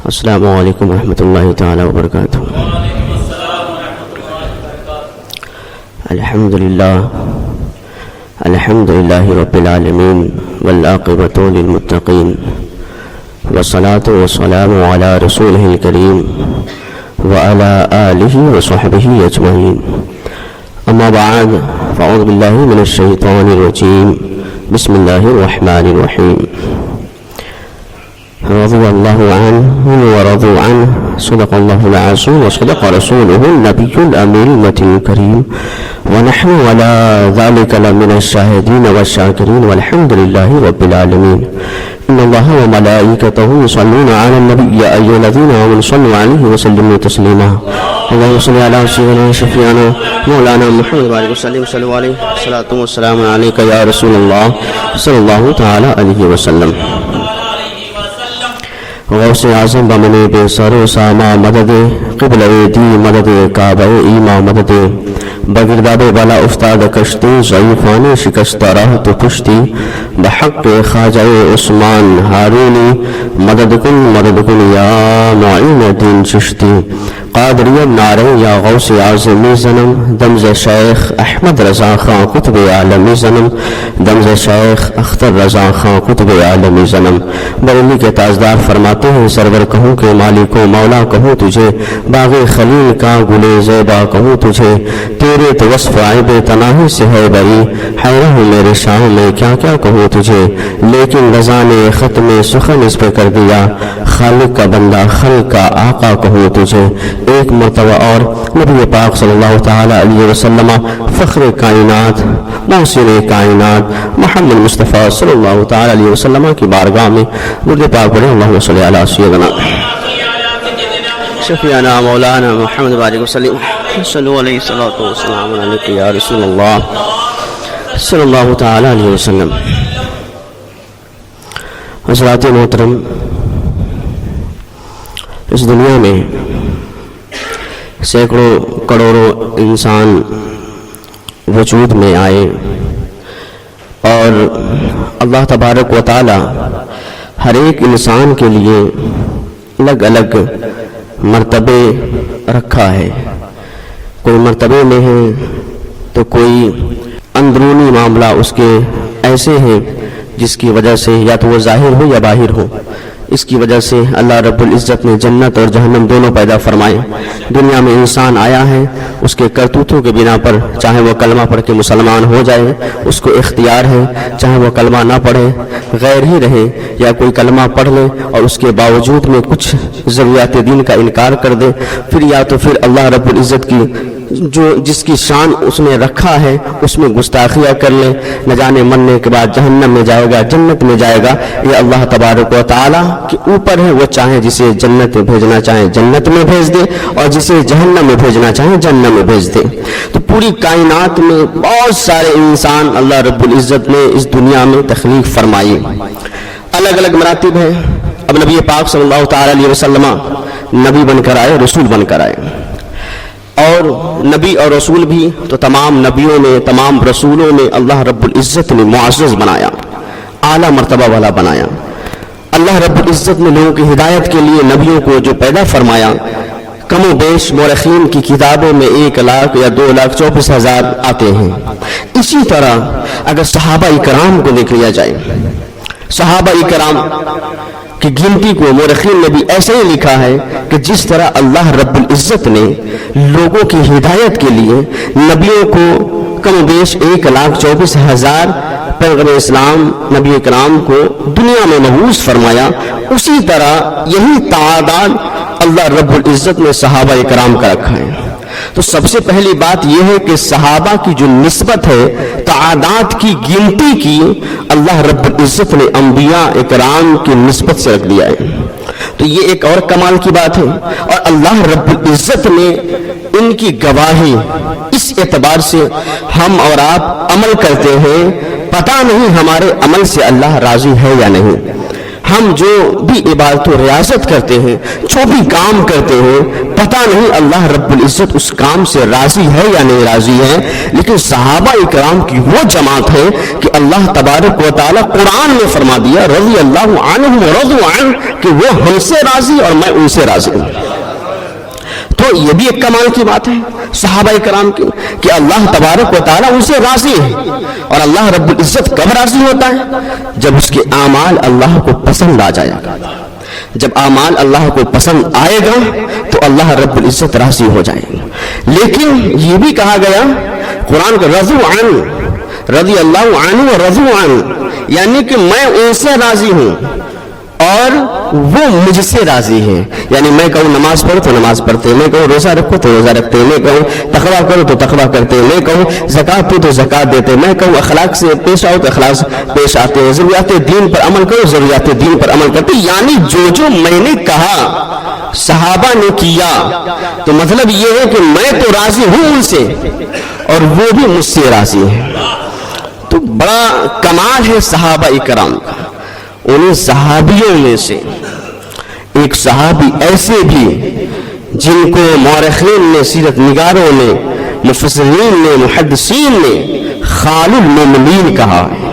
السلام علیکم ورحمۃ اللہ تعالی وبرکاتہ۔ الحمد للہ رب العالمین والعاقبۃ للمتقین والصلاة والسلام علی رسولہ الکریم وعلی آلہ وصحبہ اجمعین، اما بعد فاعوذ باللہ من الشیطان الرجیم، بسم اللہ الرحمن الرحیم۔ رضي الله عنهم ورضوا عنه، صدق الله العظيم وصدق رسوله النبي الأمين المتين الكريم، ونحن ولا ذلك لمن الشاهدين والشاكرين، والحمد لله رب العالمين۔ إن الله وملائكته يصلون على النبي يا أيها الذين آمنوا صلوا عليه وسلموا تسليما، اللهم صل على سيدنا شفيعنا مولانا محمد وعلى وسلم، صلوا عليه، الصلاة والسلام عليك يا رسول الله صلى الله تعالى عليه وسلم۔ غوث اعظم بمن بے سر و ساما مدد، قبلہ دی مدد، کعبہ ایما مدد، بگرداب بالا افتاد کشتی، ضعیفان شکستہ راہ تو پشتی، بحق خواجہ عثمان ہارونی، مدد کن یا معین الدین چشتی، قادری نعرہ یا غوث اعظمی زنم، دمز شیخ احمد رضا خان قطب عالمی زنم، دمز شیخ اختر رضا خان قطب عالمی زنم۔ بریلی کے تاجدار فرماتے ہیں، سرور کہوں کہ مالک و مولا کہوں تجھے، باغ خلیل کا گلے زیبا کہوں تجھے، تیرے تو وصف عیب تناہی سے ہے بری، حیرہ ہوں میرے شاہ میں کیا کیا کہوں تجھے، لیکن رضا نے ختم سخن اس پہ کر دیا، خالق کا بندہ خلق کا آقا کہوں تجھے۔ ایک مرتبہ اور نبی پاک صلی اللہ تعالی علیہ وسلم، فخر کائنات محسن کائنات محمد مصطفیٰ صلی اللہ تعالی علیہ وسلم کی بارگاہ میں درود پاک پڑھیں، اللہم صلی علی سیدنا شفیعنا مولانا محمد وعلیہ وسلم، صلو علیہ الصلاۃ والسلام علیک یا رسول اللہ صلی اللہ تعالی علیہ وسلم۔ حضرات محترم، اس دنیا میں سینکڑوں کروڑوں انسان وجود میں آئے، اور اللہ تبارک و تعالی ہر ایک انسان کے لیے الگ الگ مرتبے رکھا ہے۔ کوئی مرتبے میں ہے تو کوئی اندرونی معاملہ اس کے ایسے ہیں جس کی وجہ سے یا تو وہ ظاہر ہو یا باہر ہو، اس کی وجہ سے اللہ رب العزت نے جنت اور جہنم دونوں پیدا فرمائے۔ دنیا میں انسان آیا ہے، اس کے کرتوتوں کے بنا پر چاہے وہ کلمہ پڑھ کے مسلمان ہو جائے اس کو اختیار ہے، چاہے وہ کلمہ نہ پڑھے غیر ہی رہے، یا کوئی کلمہ پڑھ لے اور اس کے باوجود میں کچھ ضروریات دین کا انکار کر دے، پھر یا تو پھر اللہ رب العزت کی جس کی شان اس نے رکھا ہے اس میں گستاخیاں کر لے، نہ جانے مرنے کے بعد جہنم میں جائے گا جنت میں جائے گا۔ یہ اللہ تبارک و تعالیٰ کے اوپر ہے، وہ چاہے جسے جنت میں بھیجنا چاہے جنت میں بھیج دے، اور جسے جہنم میں بھیجنا چاہے جہنم میں بھیج دے۔ تو پوری کائنات میں بہت سارے انسان اللہ رب العزت نے اس دنیا میں تخلیق فرمائی، الگ الگ مراتب ہیں۔ اب نبی پاک صلی اللہ تعالی علیہ وسلم نبی بن کر آئے، رسول بن کر آئے، اور نبی اور رسول بھی تو تمام نبیوں میں تمام رسولوں میں اللہ رب العزت نے معزز بنایا، اعلیٰ مرتبہ والا بنایا۔ اللہ رب العزت نے لوگوں کی ہدایت کے لیے نبیوں کو جو پیدا فرمایا، کم و بیش مورخین کی کتابوں میں 1,00,000 یا 2,24,000 آتے ہیں۔ اسی طرح اگر صحابہ اکرام کو دیکھ لیا جائے، صحابہ اکرام کی گنتی کو مورخین نے بھی ایسے ہی لکھا ہے کہ جس طرح اللہ رب العزت نے لوگوں کی ہدایت کے لیے نبیوں کو کم و بیش 1,24,000 پیغمبر اسلام نبی کرام کو دنیا میں مبعوث فرمایا، اسی طرح یہی تعداد اللہ رب العزت نے صحابہ کرام کا رکھا ہے۔ تو سب سے پہلی بات یہ ہے کہ صحابہ کی جو نسبت ہے تعداد کی گنتی کی، اللہ رب العزت نے انبیاء اکرام کی نسبت سے رکھ دیا ہے۔ تو یہ ایک اور کمال کی بات ہے، اور اللہ رب العزت نے ان کی گواہی اس اعتبار سے ہم اور آپ عمل کرتے ہیں، پتہ نہیں ہمارے عمل سے اللہ راضی ہے یا نہیں۔ ہم جو بھی عبادت و ریاضت کرتے ہیں، جو بھی کام کرتے ہیں، پتہ نہیں اللہ رب العزت اس کام سے راضی ہے یا نہیں راضی ہے، لیکن صحابہ اکرام کی وہ جماعت ہے کہ اللہ تبارک و تعالیٰ قرآن میں فرما دیا رضی اللہ عنہم ورضوا عنہ کہ وہ ہم سے راضی اور میں ان سے راضی ہوں۔ تو یہ بھی ایک کمال کی بات ہے صحابہ کرام کی کہ اللہ تبارک و تعالیٰ ان سے راضی ہے۔ اور اللہ رب العزت کب راضی ہوتا ہے؟ جب اس کے اعمال اللہ کو پسند آ جائے گا۔ جب اعمال اللہ کو پسند آئے گا تو اللہ رب العزت راضی ہو جائے گا۔ لیکن یہ بھی کہا گیا قرآن کا رضوا عنہ، رضی اللہ عنہ ورضوا عنہ، یعنی کہ میں ان سے راضی ہوں اور وہ مجھ سے راضی ہے۔ یعنی میں کہوں نماز پڑھو تو نماز پڑھتے، میں کہوں روزہ رکھو تو روزہ رکھتے، میں کہوں تقویٰ کرو تو تقویٰ کرتے، میں کہوں زکات دو تو زکات دیتے، میں کہوں اخلاق سے پیش آؤ تو اخلاق سے پیش آتے، ضروریات دین پر عمل کرو ضروریات دین پر عمل کرتے۔ یعنی جو میں نے کہا صحابہ نے کیا، تو مطلب یہ ہے کہ میں تو راضی ہوں ان سے اور وہ بھی مجھ سے راضی ہے۔ تو بڑا کمال ہے صحابہ اکرام کا۔ انہیں صحابیوں میں سے ایک صحابی ایسے بھی جن کو مورخین نے، سیرت نگاروں نے، مفسرین نے، محدثین نے خال المومنین کہا ہے۔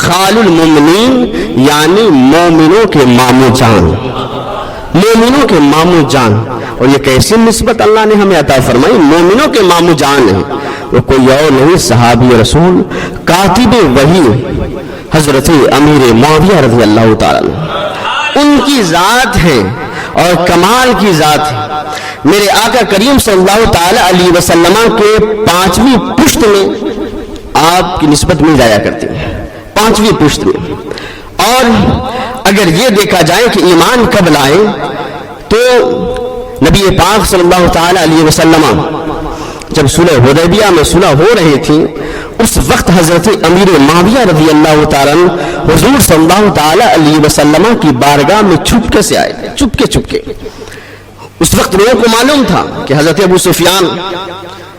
خال المومنین یعنی مومنوں کے ماموں جان، مومنوں کے ماموں جان۔ اور یہ کیسی نسبت اللہ نے ہمیں عطا فرمائی، مومنوں کے ماموں جان ہیں۔ وہ کوئی اور نہیں، صحابی رسول کاتب وحی حضرت امیر معاویہ رضی اللہ تعالیٰ عنہ، ان کی ذات ہے اور کمال کی ذات ہے۔ میرے آقا کریم صلی اللہ تعالیٰ علیہ وسلم کے 5ویں پشت میں آپ کی نسبت مل جایا کرتی ہے، 5ویں پشت میں۔ اور اگر یہ دیکھا جائے کہ ایمان کب لائے تو نبی پاک صلی اللہ تعالیٰ علیہ وسلم جب صلح حدیبیہ میں صلح ہو رہی تھی، اس وقت حضرت امیر معاویہ رضی اللہ تعالیٰ حضور صلی اللہ تعالیٰ علیہ وسلم کی بارگاہ میں چھپکے سے آئے، چھپکے۔ اس وقت لوگوں کو معلوم تھا کہ حضرت ابو سفیان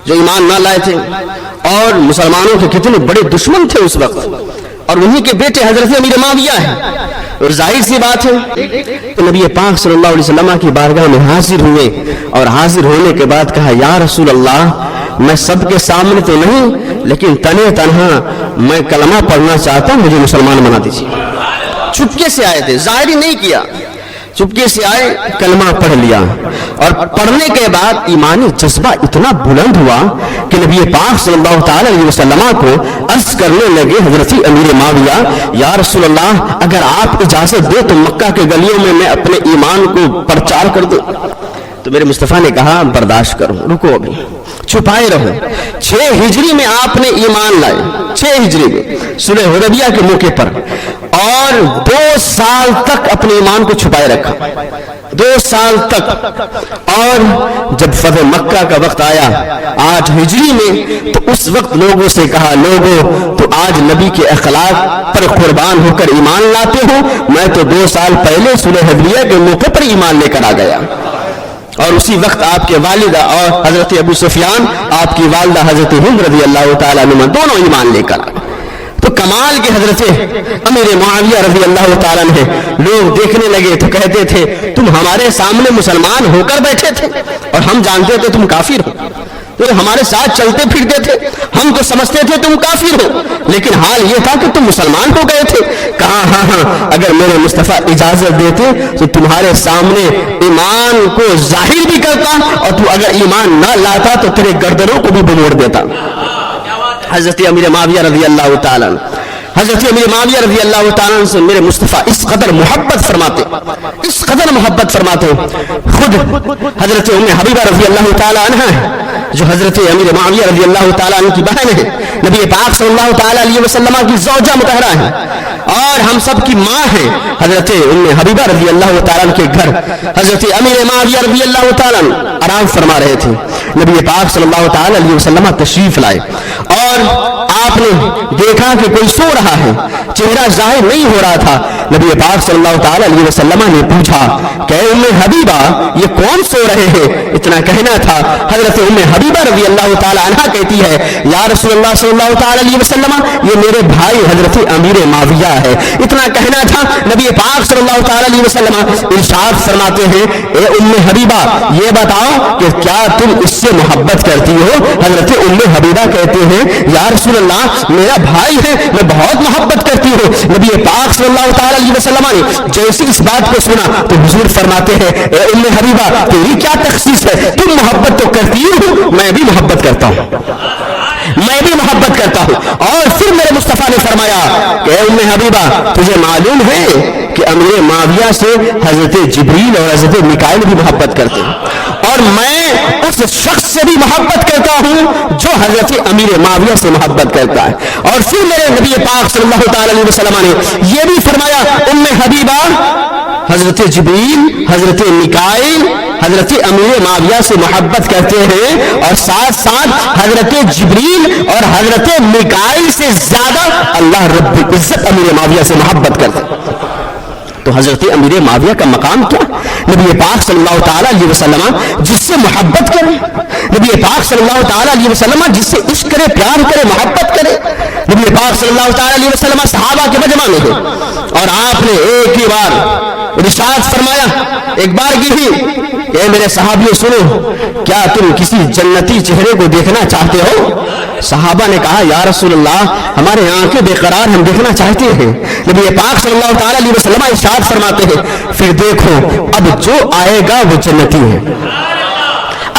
جو ایمان نہ لائے تھے اور مسلمانوں کے کتنے بڑے دشمن تھے اس وقت، اور انہی کے بیٹے حضرت امیر معاویہ ہیں، اور ظاہر سی بات ہے کہ نبی پاک صلی اللہ علیہ وسلم کی بارگاہ میں حاضر ہوئے، اور حاضر ہونے کے بعد کہا یا رسول اللہ میں سب کے سامنے تو نہیں لیکن تنہا تنہا میں کلمہ پڑھنا چاہتا ہوں، مجھے مسلمان بنا دیجیے۔ چھپکے سے آئے تھے، ظاہر ہی نہیں کیا، چپکے سے آئے، کلمہ پڑھ لیا، اور پڑھنے کے بعد ایمانی جذبہ اتنا بلند ہوا کہ نبی پاک صلی اللہ تعالی علیہ وسلم کو عرض کرنے لگے حضرت امیر معاویہ یا رسول اللہ اگر آپ اجازت دے تو مکہ کے گلیوں میں اپنے ایمان کو پرچار کر دوں۔ تو میرے مصطفیٰ نے کہا برداشت کرو، رکو ابھی، چھپائے رہو۔ 6 ہجری میں آپ نے ایمان لائے، 6 ہجری میں صلح حدیبیہ کے موقع پر، اور 2 سال تک اپنے ایمان کو چھپائے رکھا، 2 سال تک۔ اور جب فتح مکہ کا وقت آیا 8 ہجری میں، تو اس وقت لوگوں سے کہا لوگوں تو آج نبی کے اخلاق پر قربان ہو کر ایمان لاتے ہو، میں تو 2 سال پہلے صلح حدیبیہ کے موقع پر ایمان لے کر آ گیا۔ اور اسی وقت آپ کے والدہ اور حضرت ابو سفیان، آپ کی والدہ حضرت ہند رضی اللہ تعالیٰ عنہ دونوں ایمان لے کر آئے۔ تو کمال کے حضرت امیر معاویہ رضی اللہ تعالیٰ عنہ لوگ دیکھنے لگے تو کہتے تھے تم ہمارے سامنے مسلمان ہو کر بیٹھے تھے اور ہم جانتے تھے تم کافر ہو، تو ہمارے ساتھ چلتے پھرتے تھے، ہم تو سمجھتے تھے تم کافر ہو، لیکن حال یہ تھا کہ تم مسلمان ہو گئے تھے۔ کہا ہاں اگر میرے مصطفیٰ اجازت دیتے تو تمہارے سامنے ایمان کو ظاہر بھی کرتا، اور تو اگر ایمان نہ لاتا تو تیرے گردنوں کو بھی بموڑ دیتا۔ حضرت امیر معاویہ رضی اللہ تعالیٰ حضرت امیر معاویہ رضی اللہ تعالیٰ سے میرے مصطفیٰ اس قدر محبت فرماتے، اس قدر محبت فرماتے، خود حضرت ام حبیبہ رضی اللہ تعالیٰ عنہ جو حضرت امیر معاویہ رضی اللہ تعالیٰ عنہ کی بہن ہے، نبی پاک صلی اللہ تعالیٰ علیہ وسلم کی زوجہ مطہرہ ہے، اور ہم سب کی ماں ہے۔ حضرت ام حبیبہ رضی اللہ تعالیٰ عنہ کے گھر حضرت امیر معاویہ رضی اللہ تعالیٰ عنہ آرام فرما رہے تھے، نبی پاک صلی اللہ تعالیٰ علیہ وسلم تشریف لائے، اور آپ نے دیکھا کہ کوئی سو رہا ہے، چہرہ ظاہر نہیں ہو رہا تھا. نبی پاک صلی اللہ تعالی علیہ وسلم نے پوچھا کہ ام حبیبہ یہ کون سو رہے ہیں؟ اتنا کہنا تھا. حضرت ام حبیبہ رضی اللہ تعالی عنہا کہتی ہے یا رسول اللہ صلی اللہ تعالی علیہ وسلم یہ میرے بھائی حضرت امیر معاویہ ہے. اتنا کہنا تھا. نبی پاک صلی اللہ تعالی علیہ وسلم ارشاد فرماتے ہیں اے ام حبیبہ یہ بتاؤ کہ کیا تم اس سے محبت کرتی ہو؟ حضرت ام حبیبہ کہتے ہیں یا رسول اللہ میرا بھائی ہے، میں بہت محبت کرتی ہوں. نبی پاک صلی اللہ تعالی علیہ وسلم نے جیسے اس بات کو سنا تو حضور فرماتے ہیں اے ام حبیبہ تیری کیا تخصیص ہے؟ تم محبت تو کرتی ہو، میں بھی محبت کرتا ہوں، میں بھی محبت کرتا ہوں. اور پھر میرے مصطفیٰ نے فرمایا کہ اے ام حبیبہ تجھے معلوم ہے کہ امیر معاویہ سے حضرت جبریل اور حضرت میکائیل بھی محبت کرتے ہیں، اور میں اس شخص سے بھی محبت کرتا ہوں جو حضرت امیر معاویہ سے محبت کرتا ہے. اور پھر میرے نبی پاک صلی اللہ تعالی علیہ وسلم نے یہ بھی فرمایا ام حبیبہ حضرت جبریل، حضرت میکائیل، حضرت امیر معاویہ سے محبت کرتے ہیں، اور ساتھ ساتھ حضرت جبریل اور حضرت میکائیل سے زیادہ اللہ رب العزت امیر معاویہ سے محبت کرتے ہیں. تو حضرت امیر معاویہ کا مقام کیا؟ نبی پاک صلی اللہ تعالی علیہ وسلم جس سے محبت کرے، نبی پاک صلی اللہ تعالی علیہ وسلم جس سے عشق کرے، پیار کرے، محبت کرے. نبی پاک صلی اللہ تعالی علیہ وسلم صحابہ کے مجمع میں تھے اور آپ نے ایک ہی بار ارشاد فرمایا، ایک بار کی ہی اے میرے صحابیوں سنو، کیا تم کسی جنتی چہرے کو دیکھنا چاہتے ہو؟ صحابہ نے کہا یا رسول اللہ ہمارے آنکھیں بے قرار، ہم دیکھنا چاہتے ہیں. نبی پاک صلی اللہ تعالی علیہ وسلم ارشاد فرماتے ہیں پھر دیکھو اب جو آئے گا وہ جنتی ہے،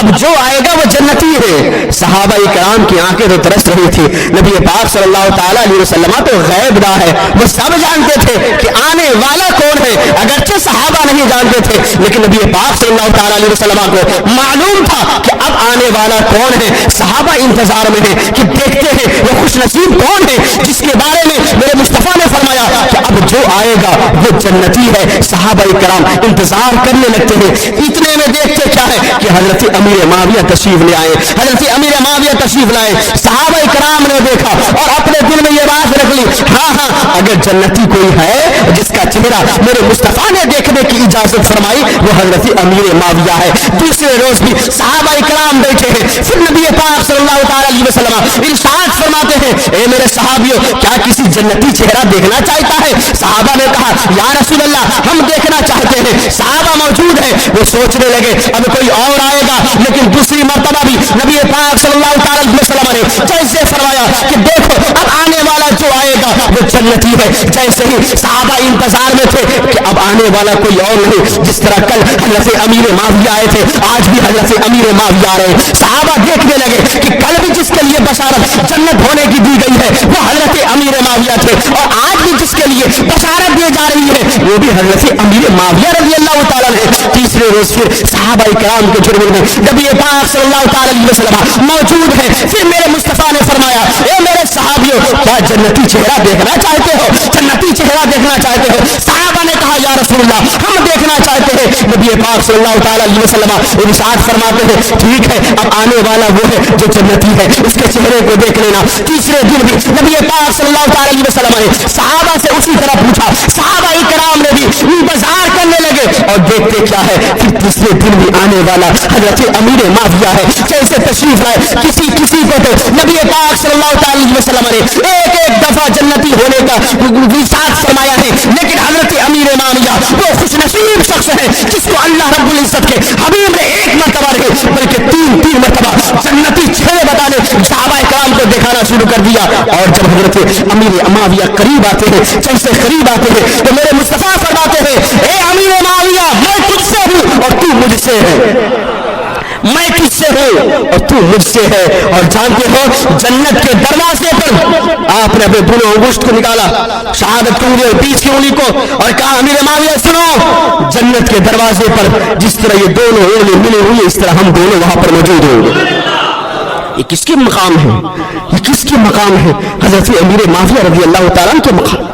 اب جو آئے گا وہ جنتی ہے. صحابہ کرام کی آنکھیں تو ترس رہی تھی. نبی پاک صلی اللہ تعالی علیہ وسلم تو غیب داں ہے، وہ سب جانتے تھے کہ آنے والا کون ہے. اگرچہ صحابہ نہیں جانتے تھے لیکن نبی پاک صلی اللہ تعالی علیہ وسلم کو معلوم تھا کہ اب آنے والا کون ہے. صحابہ انتظار میں ہیں کہ دیکھتے ہیں وہ خوش نصیب کون ہے جس کے بارے میں میرے مصطفیٰ نے فرمایا کہ اب جو آئے گا وہ جنتی ہے. صحابہ کرام انتظار کرنے لگتے ہیں. اتنے میں دیکھتے کیا ہے کہ حضرت امیر معاویہ تشریف لے آئے. حضرت امیر معاویہ تشریف لائے. صحابہ کرام نے دیکھا اور اپنے دل میں یہ بات رکھ لی ہاں اگر جنتی کوئی ہے جس کا چہرہ میرے مصطفیٰ نے دیکھنے کی اجازت فرمائی وہ حضرت امیر معاویہ ہے. دوسرے روز بھی صحابہ کرام بیٹھے ہیں. پھر نبی پاک صلی اللہ تعالی علیہ وسلم ارشاد فرماتے ہیں اے میرے صحابیوں کیا کسی جنتی چہرہ دیکھنا چاہتا ہے؟ صحابہ نے کہا یا رسول اللہ ہم دیکھنا چاہتے ہیں. صحابہ موجود ہیں، وہ سوچنے لگے اب کوئی اور آئے گا. لیکن دوسری مرتبہ بھی نبی پاک صلی اللہ تعالی علیہ وسلم نے جیسے فرمایا کہ دیکھو اب آنے والا جو آئے گا وہ جنتی ہے. جیسے ہی صحابہ انتظار میں تھے کہ اب آنے والا کوئی اور نہیں. جس طرح کل حضرت امیر معاویہ آئے تھے آج بھی حضرت امیر معاویہ آ رہے ہیں. صحابہ دیکھنے لگے کہ کل بھی جس کے لیے بشارت جنت ہونے کی دی گئی ہے وہ حضرت امیر معاویہ تھے اور آج بھی جس کے لیے بشارت دی جا رہی ہے وہ بھی حضرت امیر معاویہ رضی اللہ تعالیٰ ہے. تیسرے روز پھر صحابہ کرام کے جرم میں نبی پاک صلی اللہ تعالی علیہ وسلم موجود ہیں. پھر میرے مصطفیٰ نے فرمایا اے میرے صحابیوں کیا جنتی چہرہ دیکھنا چاہتے ہو؟ جنتی چہرہ دیکھنا چاہتے ہو؟ صحابہ نے کہا یا رسول اللہ ہم دیکھنا چاہتے ہیں. نبی پاک صلی اللہ تعالی علیہ وسلم ارشاد فرماتے ہیں ٹھیک ہے اب آنے والا وہ ہے جو جنتی ہے، اس کے چہرے کو دیکھ لینا. تیسرے دن بھی نبی پاک صلی اللہ تعالی علیہ وسلم نے صحابہ سے اسی طرح پوچھا. صحابہ کرام نے بھی انتظار کرنے لگے اور دیکھتے کیا ہے پھر تیسرے دن بھی آنے والا حضرت امیر معاویہ ہے. جیسے تشریف لائے کسی کو تو نبی پاک صلی اللہ تعالی علیہ وسلم نے ایک دفعہ جنتی ہونے کا ارشاد فرمایا ہے. لیکن حضرت امیر معاویہ وہ خوش نصیب شخص ہے جس کو اللہ رب العزت کے حبیب نے ایک مرتبہ نہیں بلکہ تین مرتبہ جنتی چہرے بتانے صحابہ کرام کو دکھانا شروع کر دیا. اور جب حضرت امیر معاویہ قریب آتے ہیں جیسے قریب آتے ہیں تو میرے مصطفیٰ فرماتے ہیں اے امیر معاویہ میں تجھ سے ہوں اور تو مجھ سے ہے، میں تجھ سے ہوں اور تو مجھ سے ہے. اور جانتے ہو جنت کے دروازے پر آپ نے اپنے دونوں انگشت کو نکالا، شہادت کی انگلی اور بیچ کی انگلی کو، اور کہا امیر معاویہ سنو جنت کے دروازے پر جس طرح یہ دونوں انگلی ملی ہوئی اس طرح ہم دونوں وہاں پر موجود ہوں گے. یہ کس کے مقام ہے؟ یہ کس کے مقام ہے؟ حضرت امیر معاویہ رضی اللہ تعالیٰ کے مقام.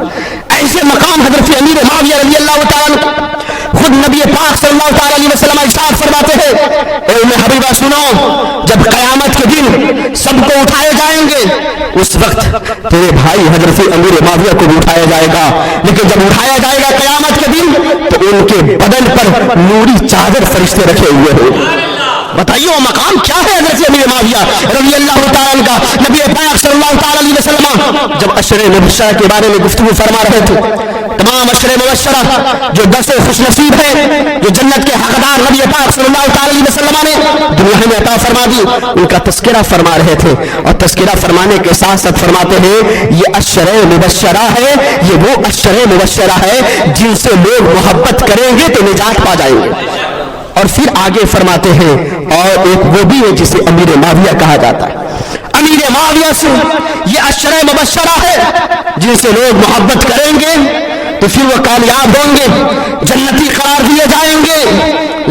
ایسے مقام حضرت امیر معاویہ رضی اللہ تعالیٰ عنہ خود نبی پاک صلی اللہ تعالیٰ علیہ وسلم ارشاد فرماتے ہیں، اے ام حبیبہ سنو، جب قیامت کے دن سب کو اٹھائے جائیں گے اس وقت تیرے بھائی حضرت امیر معاویہ کو بھی اٹھایا جائے گا، لیکن جب اٹھایا جائے گا قیامت کے دن تو ان کے بدن پر نوری چادر فرشتے رکھے ہوئے ہیں۔ بتائیے وہ مقام کیا ہے حضرت امیر معاویہ رضی اللہ تعالیٰ عنہ کا۔ نبی پاک صلی اللہ تعالیٰ علیہ وسلم جب عشر مبشرہ کے بارے میں گفتگو فرما رہے تھے، تمام عشر مبشرہ جو 10 خوش نصیب ہیں، جو جنت کے حقدار نبی پاک صلی اللہ تعالیٰ علیہ وسلم نے دنیا میں عطا فرما دی، ان کا تذکرہ فرما رہے تھے، اور تذکرہ فرمانے کے ساتھ ساتھ فرماتے ہیں یہ عشر مبشرہ ہے، یہ وہ عشر مبشرہ ہے جن سے لوگ محبت کریں گے تو نجات پا جائیں گے۔ اور پھر آگے فرماتے ہیں اور ایک وہ بھی ہے جسے امیر معاویہ کہا جاتا ہے، امیر معاویہ سے یہ عشرہ مبشرہ ہے جن سے لوگ محبت کریں گے تو پھر وہ کامیاب ہوں گے، جنتی قرار دیے جائیں گے،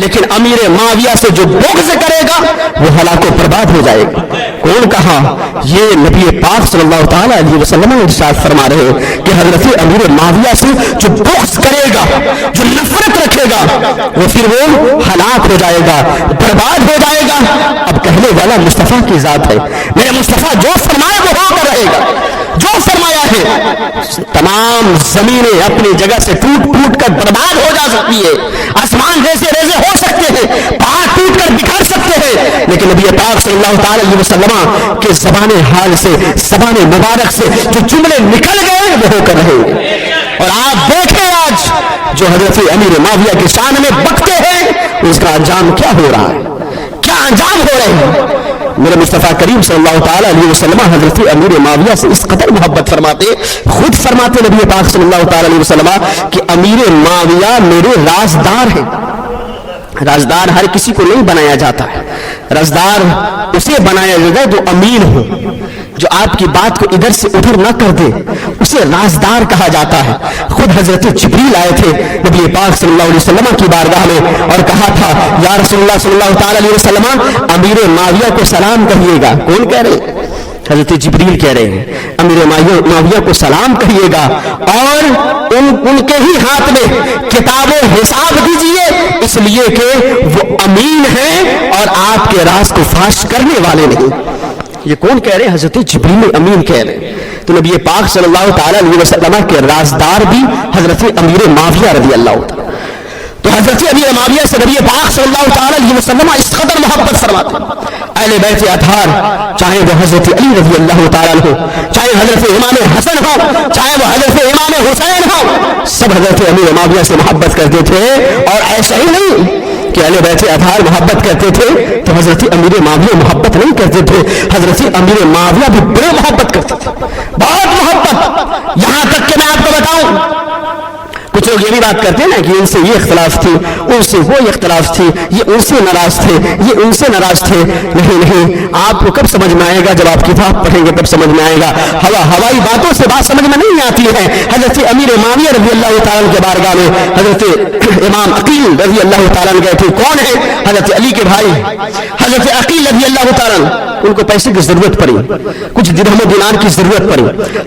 لیکن امیر معاویہ سے جو بغض کرے گا وہ ہلاک و برباد ہو جائے گا۔ کون کہا؟ یہ نبی پاک صلی اللہ تعالیٰ علیہ وسلم ارشاد فرما رہے ہیں کہ حضرت امیر معاویہ سے جو بغض کرے گا، جو نفرت رکھے گا، وہ پھر وہ ہلاک ہو جائے گا، برباد ہو جائے گا۔ اب کہنے والا مصطفیٰ کی ذات ہے، میرے مصطفیٰ جو فرمائے وہ ہو کر رہے گا، جو فرمایا ہے۔ تمام زمینیں اپنی جگہ سے ٹوٹ ٹوٹ کر برباد ہو جا سکتی ہے، آسمان ریزے ریزے ہو سکتے ہیں، پہاڑ ٹوٹ کر بکھر سکتے ہیں، لیکن نبی پاک صلی اللہ تعالی علیہ وسلم کے زبان حال سے، زبان مبارک سے جو جملے نکل گئے وہ ہو کر رہے گے۔ اور آپ دیکھیں آج جو حضرت امیر معاویہ کے شان میں بکتے ہیں اس کا انجام کیا ہو رہا ہے، کیا انجام ہو رہے ہیں۔ میرے مصطفیٰ کریم صلی اللہ تعالیٰ علیہ وسلم حضرت امیر معاویہ سے اس قدر محبت فرماتے، خود فرماتے نبی پاک صلی اللہ تعالیٰ علیہ وسلم کہ امیر معاویہ میرے رازدار ہیں۔ رازدار ہر کسی کو نہیں بنایا جاتا ہے، رازدار اسے بنایا جاتا ہے جو امین ہو، جو آپ کی بات کو ادھر سے ادھر نہ کر دے، اسے رازدار کہا جاتا ہے۔ خود حضرت جبریل آئے تھے نبی پاک صلی اللہ علیہ وسلم کی بارگاہ میں اور کہا تھا یا رسول اللہ صلی اللہ تعالی علیہ وسلم امیر معاویہ کو سلام کہیے گا۔ کون کہہ رہے ہیں؟ حضرت جبریل کہہ رہے ہیں امیر معاویہ کو سلام کہیے گا اور ان کے ہی ہاتھ میں کتاب و حساب دیجیے، اس لیے کہ وہ امین ہیں اور آپ کے راز کو فاش کرنے والے نہیں۔ یہ کون کہہ رہے ہیں؟ حضرت جبریل امین کہہ رہے ہیں۔ تو نبی پاک صلی اللہ تعالی علیہ وسلم کے رازدار بھی حضرت امیر معاویہ رضی اللہ تعالی۔ تو حضرت امیر معاویہ سے نبی پاک صلی اللہ تعالی علیہ وسلم اس قدر محبت فرماتے ہیں۔ اہل بیت اطہار چاہے وہ حضرت علی رضی اللہ تعالی عنہ، چاہے حضرت امام حسن ہو، چاہے وہ حضرت امام حسین ہو، سب حضرت امیر معاویہ سے محبت کرتے تھے۔ اور ایسا ہی نہیں کہ اہل بیت اطہار محبت کرتے تھے تو حضرت امیر معاویہ محبت نہیں کرتے تھے، حضرت امیر معاویہ بھی بڑے محبت کرتے تھے، بہت محبت، یہاں تک کہ میں آپ کو بتاؤں کچھ لوگ یہ بھی بات کرتے ہیں نا کہ ان سے یہ اختلاف تھی، ان سے وہ اختلاف تھی، یہ ان سے ناراض تھے، یہ ان سے ناراض تھے۔ نہیں، آپ کو کب سمجھ میں آئے گا؟ جب آپ کتاب پڑھیں گے تب سمجھ میں آئے گا۔ ہوائی باتوں سے بات سمجھ میں نہیں آتی ہے۔ حضرت امیر معاویہ رضی اللہ تعالیٰ کے بارگاہ میں حضرت امام عقیل رضی اللہ تعالیٰ گئے تھے۔ کون ہے؟ حضرت علی کے بھائی حضرت عقیل رضی اللہ تعالیٰ، ان کو پیسے کی ضرورت پڑی، کچھ درہم و دینار کی ضرورت پڑی۔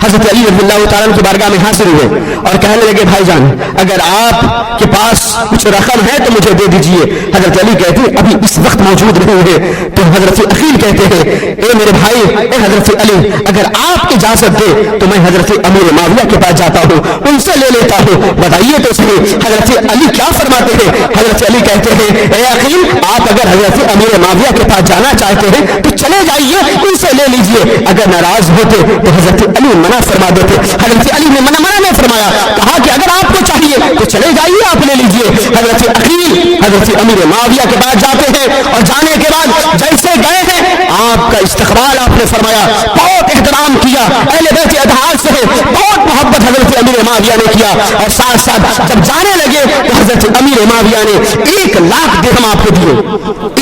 حضرت علی رضی اللہ تعالیٰ کی بارگاہ میں حاضر ہوئے اور کہنے لگے بھائی جان اگر آپ کے پاس کچھ رقم ہے تو مجھے دے دیجئے۔ حضرت علی کہتے ہیں ابھی اس وقت موجود نہیں ہے۔ تو حضرت عقیل کہتے ہیں اے میرے بھائی، اے حضرت علی، اگر آپ اجازت دے تو میں حضرت امیر معاویہ کے پاس جاتا ہوں، ان سے لے لیتا ہوں۔ بتائیے تو صحیح حضرت علی کیا فرماتے ہیں؟ حضرت علی کہتے ہیں اے عقیل، آپ اگر حضرت امیر معاویہ کے پاس جانا چاہتے ہیں تو چلے جائیے، ان سے لے لیجئے۔ اگر ناراض ہوتے تو حضرت علی منع فرما دیتے۔ حضرت علی نے منع نہیں فرمایا، کہا کہ اگر آپ کو چاہیے تو چلے جائیے، آپ لے لیجئے۔ حضرت عقیل حضرت امیر معاویہ کے پاس جاتے ہیں اور جانے کے بعد جیسے گئے ہیں آپ کا استقبال آپ نے فرمایا، بہت احترام کیا، اہل بیت اطہار سے بہت محبت حضرت امیر معاویہ نے کیا۔ اور ساتھ ساتھ جب جانے لگے تو حضرت امیر معاویہ نے 1,00,000 درہم آپ کو دیے۔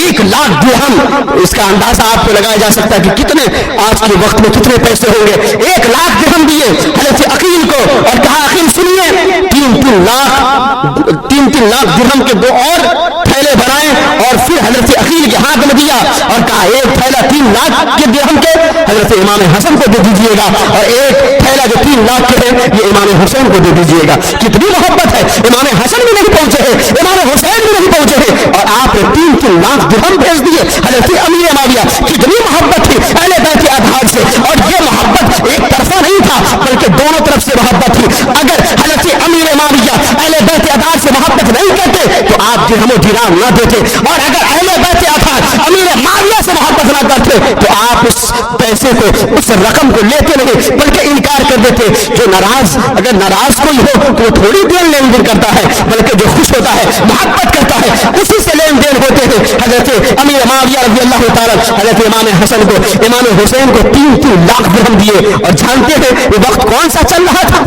1,00,000 درہم، اس کا اندازہ آپ کو لگایا جا سکتا ہے کہ کتنے آج کے وقت میں کتنے پیسے ہوں گے۔ 1,00,000 درہم دیے حضرت عقیل کو اور کہا عقیل سنیے 3 لاکھ درہم کے 2 اور تھیلے بنائے اور پھر حضرت عقیل کے ہاتھ میں دیا اور کہا ایک تھیلا 3 لاکھ کے درہم کے حضرت امام حسن کو دے دیجیے گا اور ایک تھیلا جو 3 لاکھ کے ہیں یہ امام حسین کو دے دیجئے گا. کتنی محبت ہے. امام حسن بھی نہیں پہنچے ہیں, امام حسین بھی نہیں پہنچے ہیں, اور آپ نے 3 لاکھ درہم بھیج دیے حضرت امیر معاویہ. کتنی محبت تھی اہل بیت اطہار سے, اور یہ محبت ایک طرفہ نہیں تھا بلکہ دونوں طرف سے محبت تھی. اگر حضرت امیر معاویہ اہل بیت اطہار سے محبت نہیں کرتے تو آپ درہم و دینار نہ دیتے, اور اگر اہل بیت اطہار امیر معاویہ سے محبت نہ کرتے تو آپ اس پیسے کو, اس رقم کو لیتے نہیں بلکہ انکار کر دیتے. جو ناراض, اگر ناراض کوئی ہو تو وہ تھوڑی دیر لین دین کرتا ہے, بلکہ جو خوش ہوتا ہے محبت کرتا ہے اسی سے لین دین ہوتے ہیں. حضرت امیر معاویہ رضی اللہ تعالیٰ حضرت امام حسن کو, امام حسین کو 3 لاکھ درہم دیے. اور جانتے ہیں وہ وقت کون سا چل رہا تھا؟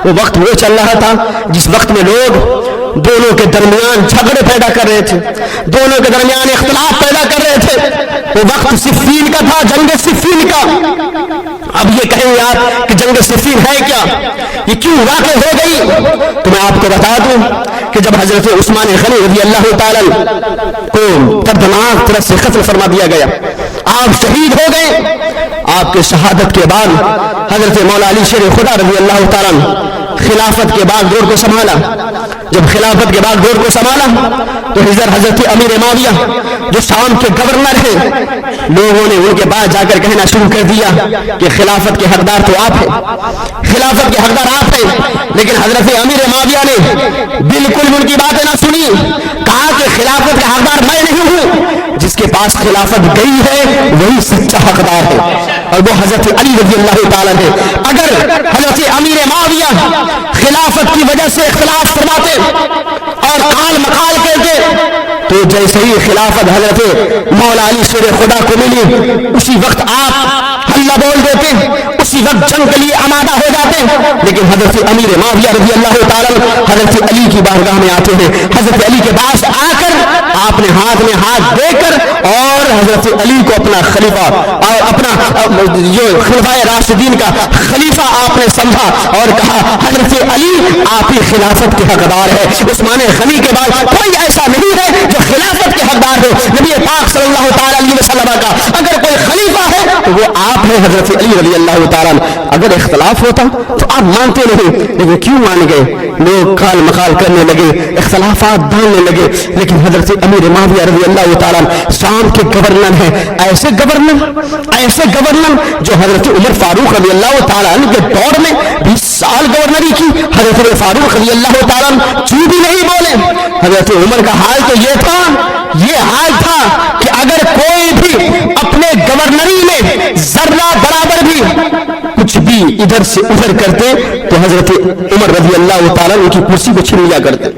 وہ وقت وہ چل رہا تھا جس وقت میں لوگ دونوں کے درمیان جھگڑے پیدا کر رہے تھے, دونوں کے درمیان اختلاف پیدا کر رہے تھے. وہ وقت صفین کا تھا, جنگ صفین کا. اب یہ کہیں گے آپ کہ جنگ صفین ہے کیا, یہ کیوں واقع ہو گئی؟ تو میں آپ کو بتا دوں کہ جب حضرت عثمان غنی رضی اللہ تعالی کو دردناک طرح سے قتل فرما دیا گیا, آپ شہید ہو گئے. آپ کے شہادت کے بعد حضرت مولا علی شیر خدا رضی اللہ تعالی خلافت کے بعد دور کو سنبھالا. جب خلافت کے بعد دور کو سنبھالا تو حضرت امیر معاویہ جو شام کے گورنر ہیں, لوگوں نے ان کے بعد جا کر کہنا شروع کر دیا کہ خلافت کے حقدار تو آپ ہیں, خلافت کے حقدار آپ ہیں. لیکن حضرت امیر معاویہ نے بالکل ان کی باتیں نہ سنی, کہا کہ خلافت کا حقدار میں نہیں ہوں, جس کے پاس خلافت گئی ہے وہی سچا حقدار ہے, اور وہ حضرت علی رضی اللہ تعالیٰ ہے. اگر حضرت امیر معاویہ خلافت کی وجہ سے اختلاف فرماتے اور قال مقال کہتے تو جیسے ہی خلافت حضرت مولا علی شیر خدا کو ملی اسی وقت آپ حلہ بول دیتے, اسی وقت جنگ کے لیے آمادہ ہو جاتے. لیکن حضرت امیر معاویہ رضی اللہ تعالیٰ حضرت علی کی بارگاہ میں آتے ہیں. حضرت علی کے پاس آ کر آپ نے ہاتھ میں ہاتھ دے کر اور حضرت علی کو اپنا خلیفہ اور اپنا جو خلفائے راشدین کا خلیفہ آپ نے سمجھا اور کہا حضرت علی آپ ہی خلافت کے حقدار ہے. عثمان غنی کے بعد کوئی ایسا نہیں ہے جو خلافت کے حقدار ہو. نبی پاک صلی اللہ تعالی علیہ وسلم کا اگر کوئی خلیفہ ہے تو وہ آپ ہیں حضرت علی رضی اللہ تعالیٰ. اگر اختلاف ہوتا تو آپ مانتے نہیں, لیکن کیوں مان گئے؟ لوگ کال مقال کرنے لگے, اختلافات ڈالنے لگے. لیکن حضرت امیر معاویہ رضی اللہ تعالیٰ شام کے گورنر ہیں, ایسے گورنر جو حضرت عمر فاروق رضی اللہ تعالیٰ کے دور میں 20 سال گورنری کی. حضرت عمر فاروق رضی اللہ تعالیٰ چوں بھی نہیں بولے. حضرت عمر کا حال تو یہ حال تھا کہ اگر کوئی بھی اپنے گورنری میں ذرہ برابر بھی کچھ بھی ادھر سے ادھر کرتے تو حضرت عمر رضی اللہ تعالیٰ ان کی کرسی کو چھین لیا کرتے.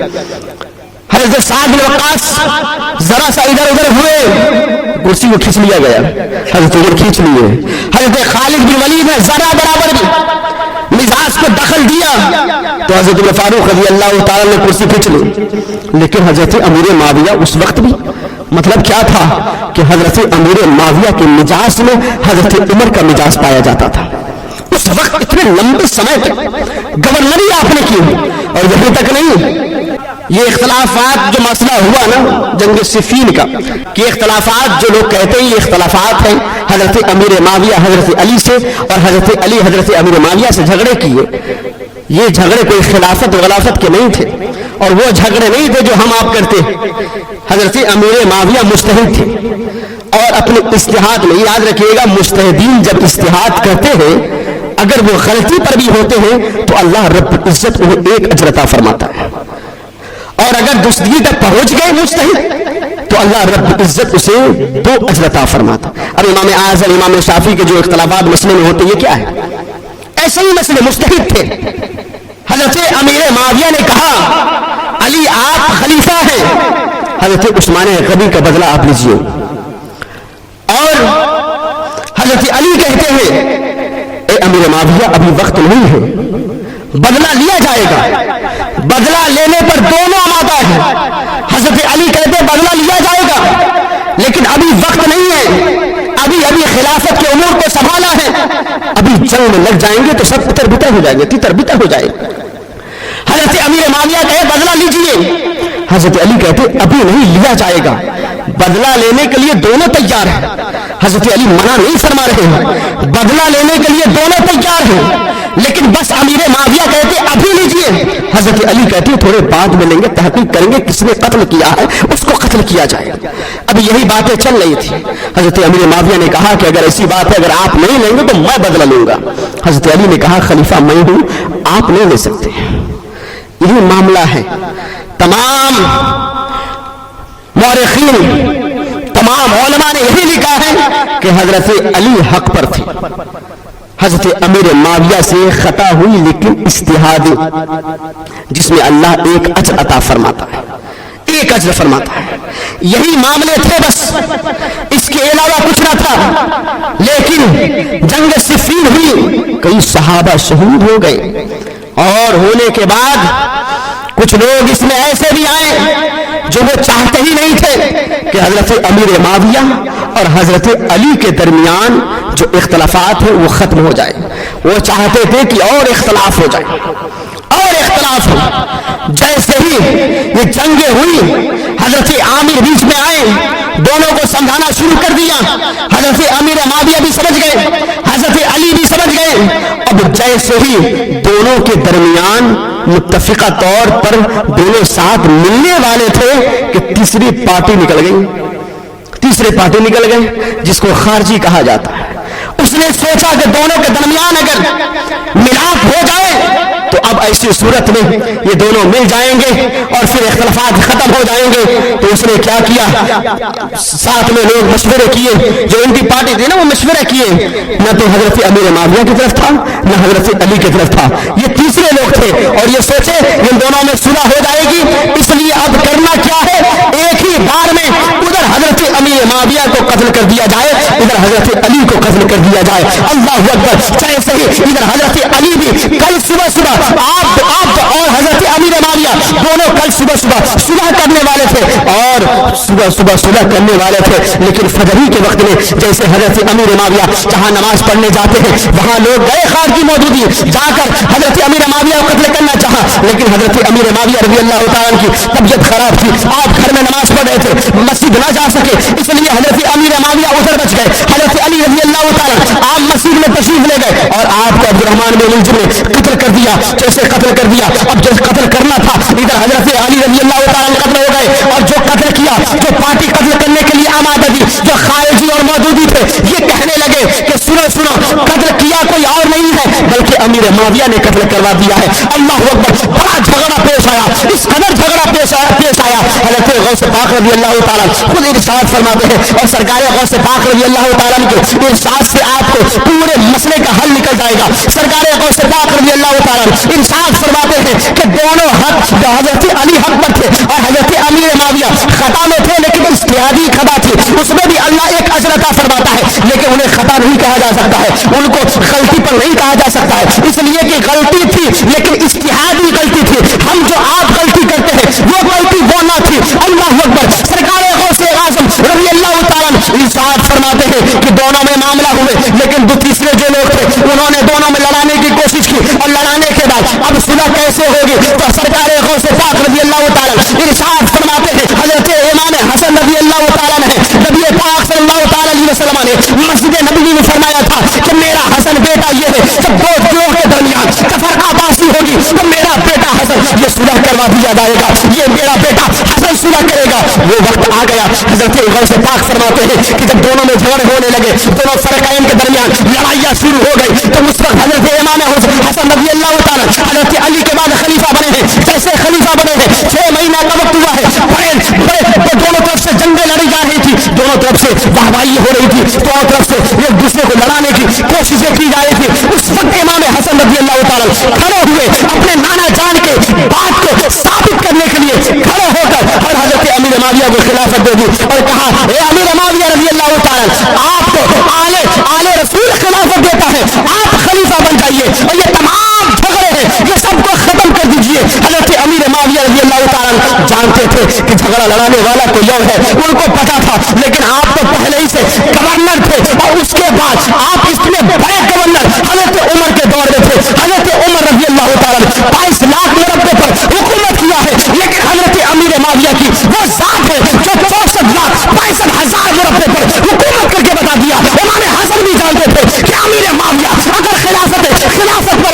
حضرت سعد بن وقاص ذرا سا ادھر ادھر ہوئے, کرسی کو کھینچ لیا گیا, حضرت عمر کھینچ لیے. حضرت خالد بن ولید نے ذرا برابر بھی مزاج کو دخل دیا تو حضرت عمر فاروق رضی اللہ تعالیٰ نے کرسی کھینچ لی. لیکن حضرت امیر معاویہ اس وقت بھی مطلب کیا تھا کہ حضرت امیر معاویہ کے مزاج میں حضرت عمر کا مزاج پایا جاتا تھا. اس وقت اتنے لمبے سمے تک گورنری آپ نے کی, اور یہیں تک نہیں, یہ اختلافات جو مسئلہ ہوا نا جنگ صفین کا, کہ اختلافات جو لوگ کہتے ہیں یہ اختلافات ہیں حضرت امیر معاویہ حضرت علی سے اور حضرت علی حضرت امیر معاویہ سے جھگڑے کیے. یہ جھگڑے کوئی خلافت غلافت کے نہیں تھے, اور وہ جھگڑے نہیں تھے جو ہم آپ کرتے. حضرت امیر معاویہ مجتہد تھے اور اپنے اجتہاد میں, یاد رکھیے گا مجتہدین جب اجتہاد کرتے ہیں اگر وہ غلطی پر بھی ہوتے ہیں تو اللہ رب العزت انہیں ایک اجر عطا فرماتا ہے, اور اگر درستگی تک پہنچ گئے مجتہد تو اللہ رب العزت اسے 2 اجر عطا فرماتا. اب امام اعظم امام شافعی کے جو اختلافات مسئلے میں ہوتے یہ کیا ہے؟ ایسے ہی مسئلے مجتہد تھے. حضرت امیر معاویہ نے کہا علی آپ خلیفہ ہیں, حضرت عثمان غنی کا بدلہ آپ لیجیے. اور حضرت علی کہتے ہیں اے امیر معاویہ ابھی وقت نہیں ہے, بدلہ لیا جائے گا, بدلہ لینے پر دونوں آمادہ ہیں. حضرت علی کہتے بدلہ لیا جائے گا لیکن ابھی وقت نہیں ہے, ابھی خلافت کے امور کو سنبھالا ہے, ابھی جنگ میں لگ جائیں گے تو سب تتر بتر ہو جائیں گے, تتر بتر ہو جائے. حضرت امیر معاویہ کہے بدلہ لیجئے, حضرت علی کہتے ابھی نہیں لیا جائے گا, بدلہ لینے کے لیے دونوں تیار ہیں. حضرت علی منع نہیں فرما رہے ہیں, بدلہ لینے کے لیے دونوں تیار ہیں, لیکن بس امیر معاویہ کہتے ابھی لیجیے، حضرت علی کہتے تھوڑے بعد میں لیں گے، تحقیق کریں گے کس نے قتل کیا ہے، اس کو قتل کیا جائے۔ ابھی یہی باتیں چل رہی تھی۔ حضرت امیر معاویہ نے کہا کہ اگر ایسی بات ہے، اگر آپ نہیں لیں گے تو میں بدلہ لوں گا۔ حضرت علی نے کہا خلیفہ میں ہوں، آپ نہیں لے سکتے، یہی معاملہ ہے۔ تمام مورخین، تمام علماء نے یہی لکھا ہے کہ حضرت علی حق پر تھے۔ حضرت امیر معاویہ سے خطا ہوئی لیکن اجتہادی، جس میں اللہ ایک اجر عطا فرماتا ہے، ایک اجر فرماتا ہے۔ یہی معاملے تھے، بس اس کے علاوہ کچھ نہ تھا۔ لیکن جنگ صفین ہوئی، کئی صحابہ شہید ہو گئے، اور ہونے کے بعد کچھ لوگ اس میں ایسے بھی آئے جو وہ چاہتے ہی نہیں تھے کہ حضرت امیر معاویہ اور حضرت علی کے درمیان جو اختلافات ہیں وہ ختم ہو جائے۔ وہ چاہتے تھے کہ اور اختلاف ہو جائے، اور اختلاف ہو۔ جیسے ہی یہ جنگیں ہوئی، حضرت عامر بیچ میں آئے، دونوں کو سمجھانا شروع کر دیا۔ حضرت امیر معاویہ بھی سمجھ گئے، حضرت علی بھی سمجھ گئے۔ اب جیسے ہی دونوں کے درمیان متفقہ طور پر دونوں ساتھ ملنے والے تھے کہ تیسری پارٹی نکل گئی، تیسری پارٹی نکل گئی جس کو خارجی کہا جاتا ہے۔ اس نے سوچا کہ دونوں کے درمیان اگر ملاپ ہو جائے تو اب ایسی صورت میں یہ دونوں مل جائیں گے اور پھر اختلافات ختم ہو جائیں گے۔ تو اس نے کیا کیا، ساتھ میں لوگ مشورے کیے، جو ان کی پارٹی تھی نا وہ مشورے کیے، نہ تو حضرت امیر معاویہ کی طرف تھا نہ حضرت علی کی طرف تھا، یہ تیسرے لوگ تھے، اور یہ سوچے ان دونوں میں صلح ہو جائے گی، اس لیے اب کرنا کیا ہے، ایک ہی بار میں ادھر حضرت امیر معاویہ کو قتل کر دیا جائے، ادھر حضرت علی کو قتل کر دیا جائے۔ اللہ اکبر۔ جیسے ہی ادھر حضرت علی بھی کل صبح صبح آپ اور حضرت امیر معاویہ دونوں کل صبح صبح صلح کرنے والے تھے، اور صبح صبح صلح کرنے والے تھے، لیکن فجر ہی کے وقت میں جیسے حضرت امیر معاویہ جہاں نماز پڑھنے جاتے ہیں وہاں لوگ گئے، خارجی موجودی جا کر حضرت امیر معاویہ کو قتل کرنا چاہا، لیکن حضرت امیر معاویہ رضی اللہ تعالیٰ کی طبیعت خراب تھی، آپ گھر میں نماز پڑھ رہے تھے، مسجد نہ جا سکے، اس لیے حضرت امیر معاویہ ادھر بچ گئے۔ حضرت علی رضی اللہ تعالیٰ آپ مسجد میں تشریف لے گئے اور آپ کو عبد الرحمن بن ملجم نے قتل کر دیا، جیسے قتل کر دیا۔ اب جو قتل کرنا تھا ادھر حضرت علی رضی اللہ تعالیٰ قتل ہو گئے، اور جو قتل کیا، جو پارٹی قتل کرنے کے لیے آمادہ تھی، جو خارجی اور موجودی تھے، یہ کہنے لگے کہ سنو سنو، قتل کیا کوئی اور نہیں ہے بلکہ امیر معاویہ نے قتل کروا دیا ہے۔ اللہ اکبر۔ بڑا جھگڑا پیش آیا، اس قدر جھگڑا پیش آیا حضرت غوث پاک رضی اللہ تعالیٰ خود ارشاد فرماتے ہیں، اور سرکار غوث پاک رضی اللہ تعالیٰ کے ارشاد سے آپ کو پورے مسئلے کا حل نکل جائے گا۔ سرکار غوث پاک رضی اللہ تعالیٰ ارشاد فرماتے ہیں کہ دونوں حق، حضرت علی حق پر تھے اور حضرت امیر معاویہ خطا میں تھے، لیکن اجتہادی خطا تھی، اس میں بھی اللہ ایک اجر عطا فرماتا ہے، لیکن انہیں خطا نہیں کہا جا سکتا ہے، ان کو غلطی پر نہیں کہا جا سکتا ہے، اس لیے کہ غلطی تھی لیکن اجتہادی غلطی تھی۔ ہم جو آپ غلطی کرتے ہیں وہ غلطی وہ نہ تھی۔ اللہ اکبر۔ سرکار غوث اعظم رضی اللہ تعالیٰ ارشاد فرماتے ہیں کہ دونوں میں معاملہ ہوئے، لیکن دو تیسرے جو لوگ تھے انہوں نے دونوں میں لڑانے کی کوشش کی، اور لڑانے کے بعد اب صلح کیسے ہوگی، تو سرکار غوث پاک رضی اللہ تعالیٰ ارشاد فرماتے ہیں، حضرت امام حسن رضی اللہ تعالیٰ نے نبی پاک صلی اللہ تعالیٰ علیہ وسلم نے مسجد نبوی میں فرمایا تھا کہ میرا حسن بیٹا یہ ہے، جب دو گروہ کے درمیان تفرقہ بازی ہوگی تو میرا بیٹا حسن یہ صلح کروا دیا جائے گا، یہ میرا بیٹا حسن صلح کرے گا۔ وہ وقت آ گیا۔ حضرت غوث پاک فرماتے ہیں کہ جب دونوں میں جھگڑے ہونے لگے، دونوں فرقین کے درمیان لڑائیاں شروع ہو گئی، تو اس وقت حضرت امام حسن رضی اللہ تعالیٰ حضرت علی کے بعد خلیفہ بنے ہیں۔ جیسے خلیفہ بنے ہیں 6 مہینہ کا وقت ہوا ہے، بڑے دونوں طرف سے جنگیں لڑی جا رہی تھی، دونوں طرف سے واہوائی ہو رہی تھی، دونوں طرف سے ایک دوسرے کو لڑانے کی کوششیں کی جا رہی تھی۔ اس وقت امام حسن رضی اللہ تعالیٰ کھڑے ہوئے، اپنے نانا جان کے بات کو ثابت کرنے کے لیے کھڑے ہو کر اور حضرت امیر معاویہ کو خلافت دے دی اور کہا، اے امیر معاویہ رضی اللہ تعالیٰ، آپ کو آل رسول خلافت دیتا ہے، آپ خلیفہ بن جائیے، اور یہ تمام جھگڑے ہیں یہ سب کو ختم کر دیجیے۔ حضرت امیر معاویہ رضی اللہ تعالیٰ جانتے تھے کہ جھگڑا لڑانے والا کوئی اور ہے، ان کو پتا تھا، لیکن آپ تو پہلے ہی سے گورنر تھے، اور اس کے بعد آپ اتنے بڑے گورنر حضرت عمر کے دور میں تھے۔ حضرت عمر رضی اللہ تعالیٰ 22 لاکھ مربع پر حکومت کیا ہے، لیکن حضرت امیر معاویہ کی وہ ذات ہے جو 64,62,000 مربع پر حکومت کر کے بتا دیا۔ امام حسن بھی جانتے تھے کہ امیر معاویہ اگر خلافت پر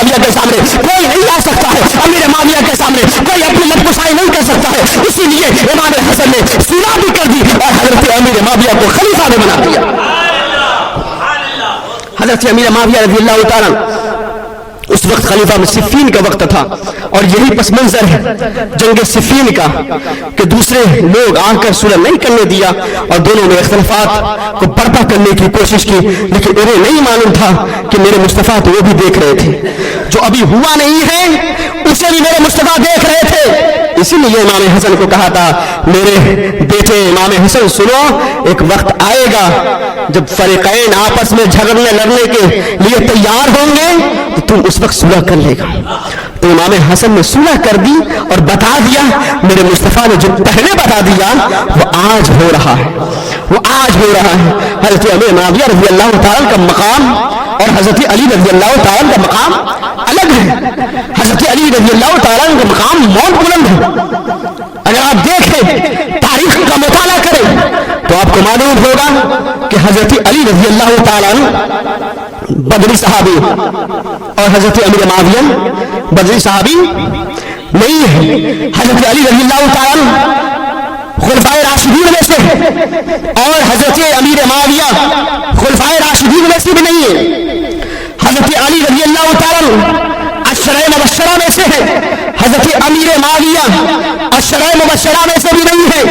معاویہ کے سامنے کوئی نہیں آ سکتا ہے، امیر معاویہ کے سامنے کوئی اپنی لبکشائی نہیں کر سکتا ہے، اسی لیے امام حسن نے صلح بھی کر دی اور حضرت امیر معاویہ کو خلیفہ بھی بنا دیا۔ حضرت امیر معاویہ رضی اللہ تعالیٰ اس وقت خلیفہ میں صفین کا وقت تھا، اور یہی پس منظر ہے جنگ صفین کا کہ دوسرے لوگ آ کر صلح نہیں کرنے دیا اور دونوں نے اختلافات کو برپا کرنے کی کوشش کی، لیکن انہیں نہیں معلوم تھا کہ میرے مصطفیٰ تو وہ بھی دیکھ رہے تھے، جو ابھی ہوا نہیں ہے اسے بھی میرے مصطفیٰ دیکھ رہے تھے۔ اسی لیے امام حسن کو کہا تھا میرے بیٹے امام حسن سنو، ایک وقت آئے گا جب فریقین آپس میں جھگڑنے لڑنے کے لیے تیار ہوں گے تو تم اس وقت صلح کر لے گا۔ تو امام حسن نے صلح کر دی اور بتا دیا، میرے مصطفیٰ نے جو پہلے بتا دیا وہ آج ہو رہا ہے، وہ آج ہو رہا ہے۔ حضرت امیر معاویہ رضی اللہ تعالیٰ کا مقام اور حضرت علی رضی اللہ تعالیٰ کا مقام الگ ہے۔ حضرت علی رضی اللہ تعالیٰ کا مقام بہت بلند ہے، اگر آپ دیکھیں تاریخ کا مطالعہ کریں تو آپ کو معلوم ہوگا کہ حضرت علی رضی اللہ تعالیٰ بدری صحابی اور حضرت امیر معاویہ بدری صحابی نہیں ہے۔ حضرت علی رضی اللہ تعالیٰ خلفائے راشدین میں سے اور حضرت امیر معاویہ خلفائے راشدین میں سے بھی نہیں ہے۔ حضرت علی رضی اللہ تعالیٰ عشرہ مبشرہ میں سے ہے، حضرت امیر معاویہ عشرہ مبشرہ میں سے بھی نہیں ہے،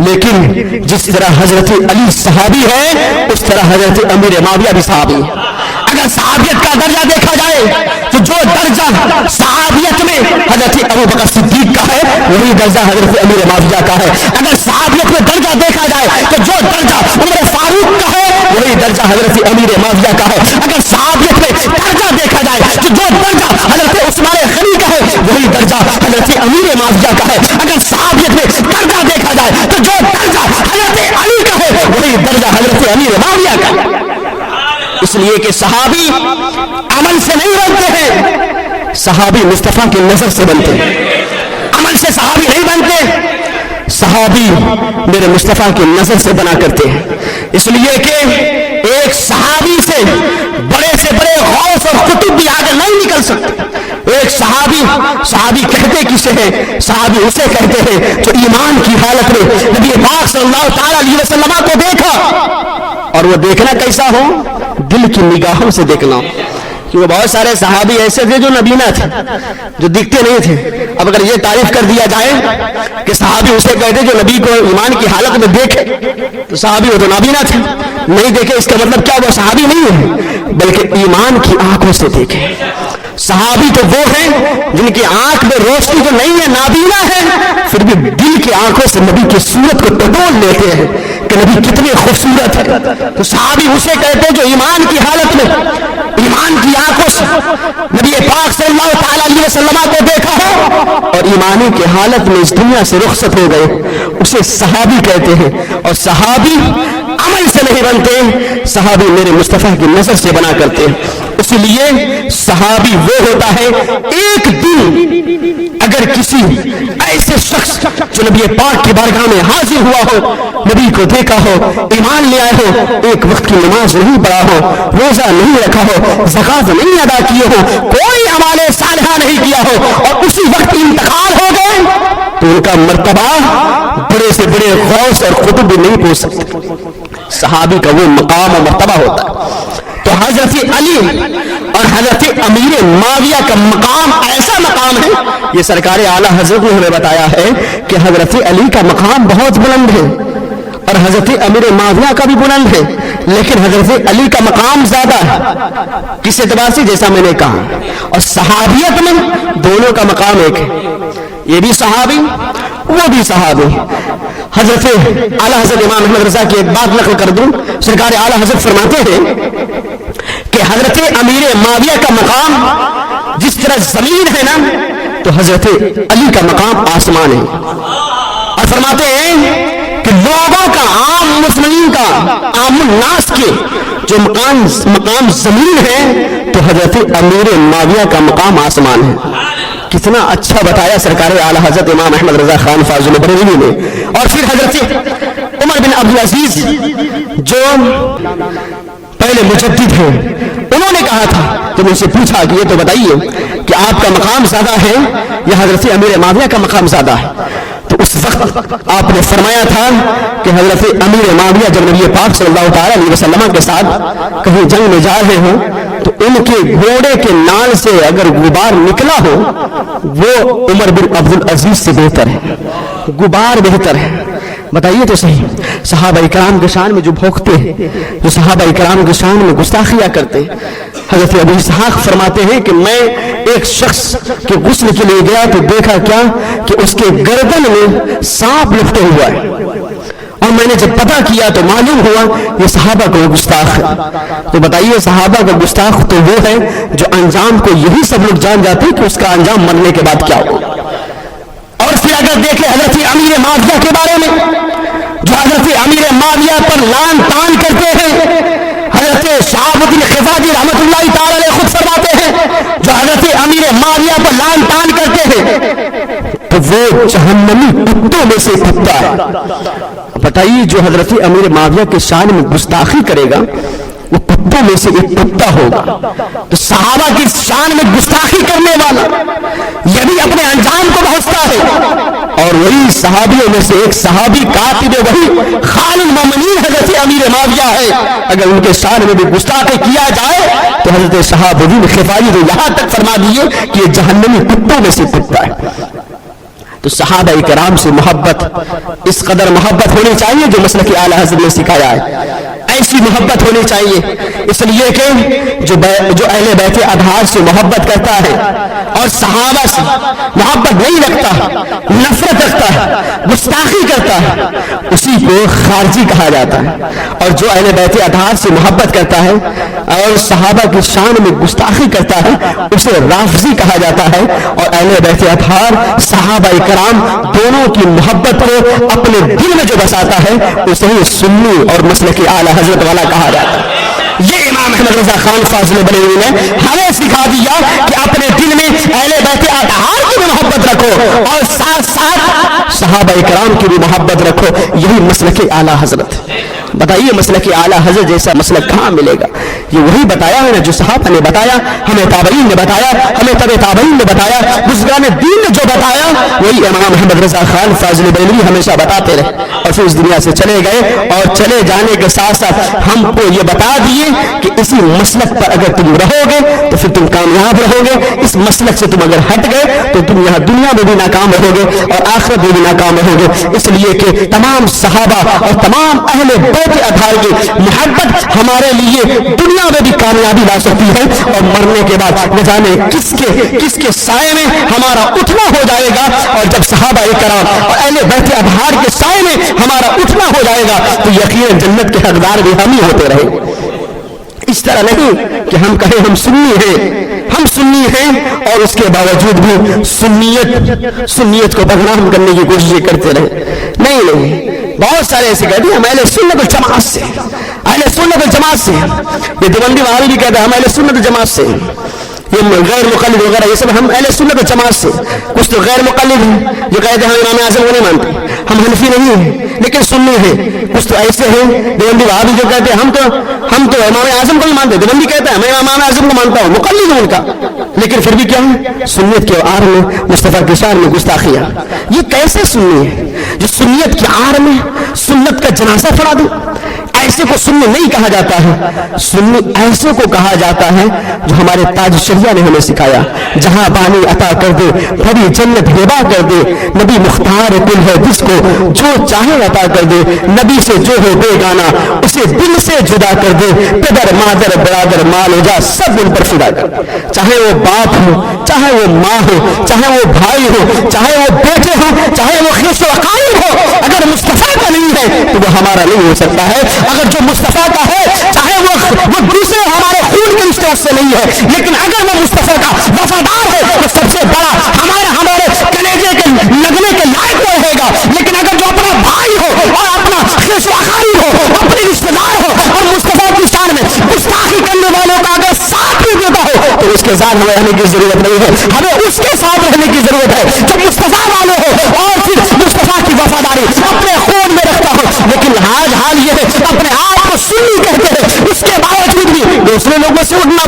لیکن جس طرح حضرت علی صحابی ہے اس طرح حضرت امیر معاویہ بھی صحابی ہے۔ اگر صحابیت کا درجہ دیکھا جائے تو جو درجہ صحابیت میں حضرت ابوبکر صدیق کا ہے وہی درجہ حضرت امیر معاویہ کا ہے۔ اگر صحابیت میں درجہ دیکھا جائے تو جو درجہ عمر فاروق کا ہے وہی درجہ حضرت امیر معاویہ کا ہے۔ اگر صحابیت میں درجہ دیکھا جائے تو جو درجہ حضرت عثمان غنی کا ہے وہی درجہ حضرت امیر معاویہ کا ہے۔ اگر صحابیت میں درجہ دیکھا جائے تو جو درجہ حضرت علی کا ہے وہی درجہ حضرت امیر معاویہ کا ہے۔ اس لیے کہ صحابی عمل سے نہیں بنتے ہیں، صحابی مصطفیٰ کی نظر سے بنتے ہیں۔ عمل سے صحابی نہیں بنتے، صحابی میرے مصطفیٰ کی نظر سے بنا کرتے ہیں۔ اس لیے کہ ایک صحابی سے بڑے غوث اور قطب بھی آگے نہیں نکل سکتے۔ ایک صحابی کہتے کسے ہیں؟ صحابی اسے کہتے ہیں جو ایمان کی حالت میں نبی پاک صلی اللہ تعالی علیہ وسلم کو دیکھا، اور وہ دیکھنا کیسا ہو؟ دل کی نگاہوں سے دیکھنا ہو، کیونکہ بہت سارے صحابی ایسے تھے جو نبینا تھے، جو دکھتے نہیں تھے۔ اب اگر یہ تعریف کر دیا جائے کہ صحابی اسے کہتے جو نبی کو ایمان کی حالت میں دیکھے تو صحابی وہ تو نبینا تھے، نہیں دیکھے اس کا مطلب کیا وہ صحابی نہیں ہے بلکہ ایمان کی آنکھوں سے دیکھے۔ صحابی تو وہ ہیں جن کی آنکھ میں روشنی جو نہیں ہے، نابینا ہے، پھر بھی دل کی آنکھوں سے نبی کی صورت کو ٹٹول لیتے ہیں کہ نبی کتنے خوبصورت ہے۔ تو صحابی اسے کہتے ہیں جو ایمان کی حالت میں ایمان کی آنکھوں سے نبی پاک صلی اللہ تعالی علیہ وسلم کو دیکھا ہو اور ایمانی کی حالت میں اس دنیا سے رخصت ہو گئے، اسے صحابی کہتے ہیں۔ اور صحابی عمل سے نہیں بنتے، صحابی میرے مصطفیٰ کی نظر سے بنا کرتے ہیں۔ اسی لیے صحابی وہ ہوتا ہے ایک دن اگر کسی ایسے شخص جو نبی پاک کی بارگاہ میں حاضر ہوا ہو، نبی کو دیکھا ہو، ایمان لے آئے ہو، ایک وقت کی نماز نہیں پڑھا ہو، روزہ نہیں رکھا ہو، زکات نہیں ادا کیے ہو، کوئی اعمال صالحہ نہیں کیا ہو اور اسی وقت انتقال ہو گئے تو ان کا مرتبہ بڑے سے بڑے غوث اور قطب بھی نہیں پہنچ سکتے۔ صحابی کا وہ مقام اور مرتبہ ہوتا ہے۔ تو حضرت علی اور حضرت امیر معاویہ کا مقام ایسا مقام ہے، یہ سرکار اعلیٰ حضرت نے ہمیں بتایا ہے کہ حضرت علی کا مقام بہت بلند ہے اور حضرت امیر معاویہ کا بھی بلند ہے، لیکن حضرت علی کا مقام زیادہ ہے۔ کس اعتبار سے؟ جیسا میں نے کہا، اور صحابیت میں دونوں کا مقام ایک ہے، یہ بھی صحابی وہ بھی صحابی۔ حضرت اعلیٰ حضرت امام احمد رضا کی ایک بات نقل کر دوں، سرکار اعلیٰ حضرت فرماتے ہیں کہ حضرت امیر معاویہ کا مقام جس طرح زمین ہے نا تو حضرت علی کا مقام آسمان ہے، اور فرماتے ہیں کہ لوگوں کا، عام مسلمین کا، عام الناس کے جو مقام زمین ہے تو حضرت امیر معاویہ کا مقام آسمان ہے۔ کتنا اچھا بتایا سرکار اعلیٰ حضرت امام احمد رضا خان فاضل بریلوی نے۔ اور پھر حضرت عمر بن عبدالعزیز جو پہلے مجدد ہیں انہوں نے کہا تھا جب ان سے پوچھا کہ یہ تو بتائیے کہ آپ کا مقام زیادہ ہے یا حضرت امیر معاویہ کا مقام زیادہ ہے؟ تو اس وقت آپ نے فرمایا تھا کہ حضرت امیر معاویہ جب نبی پاک صلی اللہ تعالی علیہ وسلم کے ساتھ کہیں جنگ میں جا رہے ہوں تو ان کے گھوڑے کے نال سے اگر غبار نکلا ہو وہ عمر بن عبد العزیز سے بہتر ہے، غبار بہتر ہے۔ بتائیے تو صحیح، صحابہ کرام کے شان میں جو بھونکتے ہیں، جو صحابہ کرام کے شان میں گستاخیاں کرتے ہیں۔ حضرت ابو اسحاق فرماتے ہیں کہ میں ایک شخص کے غسل کے لیے گیا تو دیکھا کیا کہ اس کے گردن میں سانپ لپٹا ہوا ہے، اور میں نے جب پتہ کیا تو معلوم ہوا یہ صحابہ کا گستاخ ہے۔ تو بتائیے صحابہ کا گستاخ تو وہ ہے جو انجام کو یہی سب لوگ جان جاتے ہیں کہ اس کا انجام مرنے کے بعد کیا ہوگا۔ اور پھر اگر دیکھیں حضرت امیر معاویہ کے بارے میں، جو حضرت امیر معاویہ پر لعن طعن کرتے ہیں، حضرت شہاب الدین خفاجی رحمۃ اللہ تعالی علیہ خود فرماتے ہیں جو حضرت امیر معاویہ پر لعن طعن کرتے ہیں تو وہ جہنمی کتوں میں سے کتا ہے۔ بتائیے جو حضرت امیر معاویہ کے شان میں گستاخی کرے گا وہ کتوں میں سے ایک کتا ہوگا۔ تو صحابہ کی شان میں گستاخی کرنے والا یہ بھی اپنے انجام کو پہنچتا ہے، اور وہی صحابیوں میں سے ایک صحابی کاتب وہی خال المومنین حضرت امیر معاویہ ہے، اگر ان کے شان میں بھی گستاخی کیا جائے تو حضرت شہاب الدین خفاجی تو یہاں تک فرما دیے کہ یہ جہنمی کتوں میں سے کتا ہے۔ تو صحابہ کرام سے محبت، اس قدر محبت ہونی چاہیے جو مسلک اعلیٰ حضرت نے سکھایا ہے۔ ایسی محبت ہونی چاہیے اس لیے کہ جو اہل بیت اطہار سے محبت کرتا ہے اور صحابہ سے محبت نہیں رکھتا، نفرت رکھتا ہے، گستاخی کرتا ہے، اسی کو خارجی کہا جاتا ہے۔ اور جو اہل بیت اطہار سے محبت کرتا ہے اور صحابہ کی شان میں گستاخی کرتا ہے اسے رافضی کہا جاتا ہے۔ اور اہل بیت اطہار صحابہ کرام دونوں کی محبت کو اپنے دل میں جو بساتا ہے اسے سنی اور مسلک اعلیٰ حضرت والا کہا جاتا ہے۔ یہ امام احمد رضا خان فاضل بریلوی نے ہمیں سکھا دیا کہ اپنے دل میں اہل بیت اطہار کی بھی محبت رکھو اور ساتھ ساتھ صحابہ کرام کی بھی محبت رکھو، یہی مسلک اعلیٰ حضرت۔ بتائیے مسلک اعلیٰ حضرت جیسا مسلک کہاں ملے گا؟ یہ وہی بتایا ہے نا جو صحابہ نے بتایا، ہمیں تابعین نے بتایا، ہمیں تبع تابعین نے بتایا، بزرگان دین نے جو بتایا وہی امام احمد رضا خان فاضل بریلوی ہمیشہ بتاتے رہے، اور پھر اس دنیا سے چلے گئے، اور چلے جانے کے ساتھ ساتھ ہم کو یہ بتا دیے کہ اسی مسلک پر اگر تم رہو گے تو پھر تم کامیاب رہو گے، اس مسلک سے تم اگر ہٹ گئے تو تم یہاں دنیا میں بھی ناکام رہو گے اور آخرت میں بھی ناکام رہو گے۔ اس لیے کہ تمام صحابہ اور تمام اہل بیت اطہار کی محبت ہمارے لیے دنیا میں بھی کامیابی لا سکتی ہے، اور مرنے کے بعد نہ جانے کس کے سائے میں ہمارا اٹھنا ہو جائے گا۔ اور جب صحابہ کرام اور اہل بیت اطہار کے سائے میں ہمارا اٹھنا ہو جائے گا تو یقیناً جنت کے حقدار بھی ہم ہی ہوتے رہیں گے۔ اس طرح نہیں کہ ہم کہیں ہم سنی ہیں اور اس کے باوجود بھی سنیت کو بدنام کرنے کی کوشش کرتے رہے۔ نہیں، بہت سارے ایسے کہتے ہیں ہم اہل سنت والجماعت سے، اہل سنت والجماعت سے، یہ دیوبندی وہابی بھی کہتے ہیں ہم اہل سنت والجماعت سے، یہ غیر مقلد وغیرہ یہ سب ہم اہل سنت والجماعت سے۔ کچھ تو غیر مقلد ہیں جو کہتے ہیں ہم امام اعظم کو نہیں مانتے، ہم حنفی نہیں ہیں لیکن سنی ہیں۔ کچھ تو ایسے ہیں دیوبندی وہابی جو کہتے ہیں ہم تو امام اعظم کو نہیں مانتے، دیوبندی کہتا ہے میں امام اعظم کو مانتا ہوں، مقلد ہوں ان کا، لیکن پھر بھی کیا ہے سنیت کے آڑ میں مصطفیٰ کے شان میں گستاخیاں۔ یہ کیسے سنی ہے جو سنیت کے آڑ میں سنت کا جنازہ پڑھا دے؟ ایسے کو سنی نہیں کہا جاتا ہے، سنی ایسے کو کہا جاتا ہے جو ہمارے تاج شریعہ نے ہمیں سکھایا، جہاں پانی عطا کر دے، بڑی جنت ہبا کر دے، نبی مختار کل ہے جس کو جو چاہے عطا کر دے، نبی سے جو ہو بے گانا اسے دل سے جدا کر دے، پدر مادر برادر مال جا سب ان پر فدا کر دے، چاہے وہ باپ ہو، چاہے وہ ماں ہو، چاہے وہ بھائی ہو، چاہے وہ بیٹے ہو، چاہے وہ خیش و عقائد ہو، اگر مصطفیٰ کا نہیں ہے تو وہ ہمارا نہیں ہو سکتا ہے۔ اگر جو مصطفیٰ کا ہے چاہے وہ دوسرے ہمارے خون کے رشتے سے نہیں ہے، لیکن اگر وہ مصطفیٰ کا وفادار ہے تو سب سے بڑا ہمارے کلیجے کے لگنے کے لائق رہے گا۔ لیکن اگر جو اپنا بھائی ہو اور اپنا خیش و عقائد ہو، اپنے رشتے دار ہو اور مصطفیٰ کی شان میں گستاخی کرنے والوں کا اگر ساتھ بھی دیتا ہو تو اس کے ساتھ ہمیں رہنے کی ضرورت نہیں ہے، ہمیں اس کے ساتھ رہنے کی ضرورت ہے جو مصطفیٰ والے ہو اور پھر مصطفیٰ کی وفاداری اپنے خون میں رکھتا ہو۔ لیکن آج حال یہ ہے اپنے آپ کو سنی کہتے ہیں، اس کے باوجود بھی دوسرے لوگوں سے اٹھنا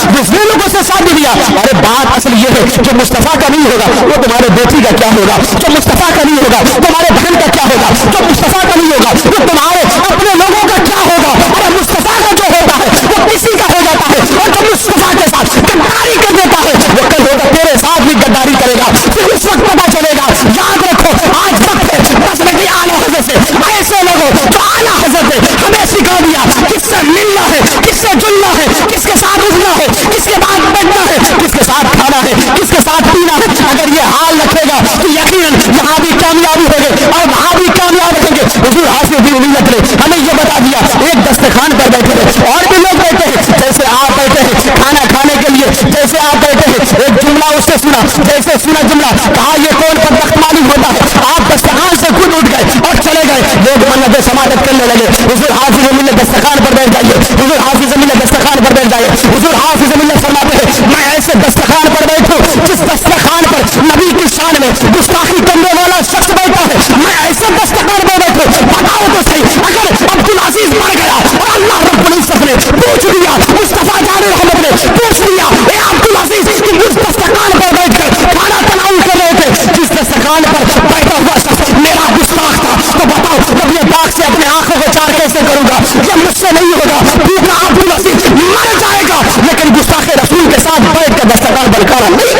دوسرے لوگوں سے ساتھ بھی دیا. ارے بات اصل یہ ہے جو مصطفیٰ کا نہیں ہوگا وہ تمہارے بیٹی کا کیا ہوگا, جو مصطفیٰ کا نہیں ہوگا تمہارے بہن کا کیا ہوگا, جو مصطفیٰ کا نہیں ہوگا وہ تمہارے اپنے لوگوں کا کیا ہوگا. ارے مصطفیٰ کا جو ہوتا ہے وہ کسی کا ہو جاتا ہے, اور جو مصطفیٰ کے ساتھ گداری کر دیتا ہے وہ کل ہوگا تیرے ساتھ بھی گداری کرے گا. پھر اس وقت پتا چلے گا. یاد رکھو آج وقت ہے بس بیٹی اعلیٰ حضرت سے, ایسے لوگوں جو اعلیٰ حضرت نے ہمیں سکھا دیا کس سے ملنا ہے, کس سے جلنا ہے, کس کے ساتھ اٹھنا ہے, کس کے بعد بیٹھنا ہے, کس کے ساتھ کھانا ہے, کس کے ساتھ پینا ہے. اگر یہ حال رکھے گا تو یقیناً یہاں بھی کامیابی ہوگی اور وہاں بھی کامیاب رہیں گے. حضور حافظ بن ملت نے ہمیں یہ بتا دیا ایک دسترخوان پر بیٹھے ہیں اور بھی لوگ بیٹھے ہیں جیسے آپ بیٹھے ہیں کھانا کھانے کے لیے, جیسے آپ بیٹھے ہیں ایک جملہ اس سے سنا, جیسے سنا جملہ کہا یہ کون بدبخت معلوم ہوتا ہے, آپ دسترخوان سے خود اٹھ گئے اور چلے گئے. لوگ منت سماعت کرنے لگے. حضور حافظ بن ملت دسترخوان پر بیٹھ جائیے, حضور حافظ بن ملت دسترخوان پر بیٹھ جائیے. حضور حافظ بن ملت فرماتے ہیں میں ایسے دسترخوان پر بیٹھوں جس دسترخوان پر نبی کی شان میں گستاخی کرنے والا شخص بیٹھا ہے, میں ایسے دسترخوان پر بیٹھوں. بتاؤ تو صحیح اگر عبدالعزیز مر گیا اور اللہ رب العزت نے پوچھ لیا, مصطفیٰ جان رحمت نے پوچھ لیا اے عبدالعزیز کہ جس دسترخوان پر بیٹھ کر کھانا تناول کر رہے تھے, جس دسترخوان پر بیٹھا ہوا شخص میرا گستاخ تھا, تو بتاؤ اپنے پاک سے اپنے آنکھوں کو چار کیسے کروں گا. یہ مجھ سے نہیں ہوگا. پورا عبدالعزیز مر جائے گا لیکن گستاخ رسول کے ساتھ بیٹھ کر دسترخوان پر کھانا نہیں